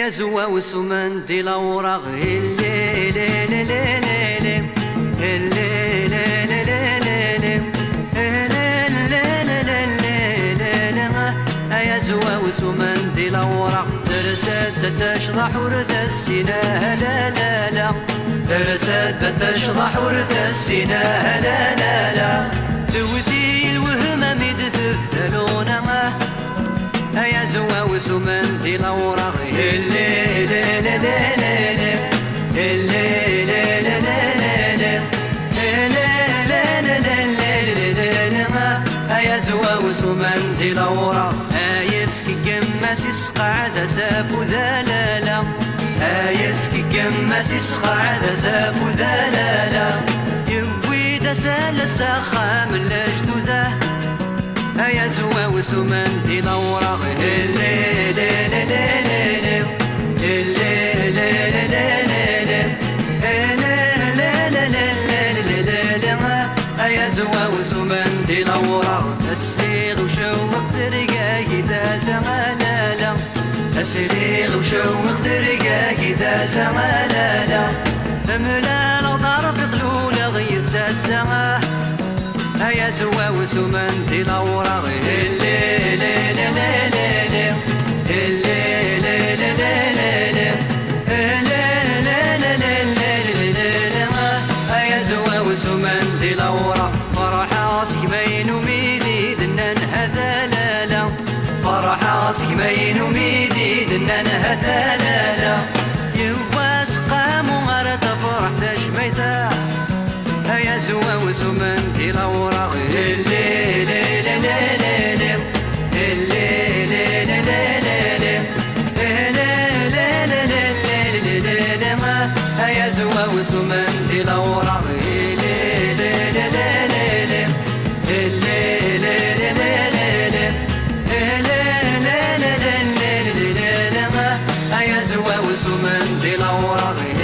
يا زواوس ومنديل اوراق يا زواوس ومنديل اوراق ترسد تشرح ورد السنة لا لا لا ترسد تشرح ورد السنة لا لا لا تودي الوهم مدثف ذلونا يا زواوس ومنديل اوراق يا زواوس ومنديل اوراق يفك قماس يسقع ساف ذلالا يفك قماس يسقع ساف ذلالا يبوي دسال السخام الجدوده يا زواوس ومنديل اوراق يا زواوس ومنديل اوراق تسليغ وشوق ثرقاك اذا زغلالا تسليغ وشوق ثرقاك اذا زغلالا ملال وطرف قلوله غيث الزغاه يا زواوس ومنديل اوراق يا زواوس ومنديل اوراق فرح راسك مين وميدي دنان هذا لالا فرح راسك مين وميدي دنان هذا لالا يواس قام وغير تفرح تشميتا يا زواوس ومنديل اوراق يا زواوس ومنديل اوراق يا زواوس ومنديل اوراق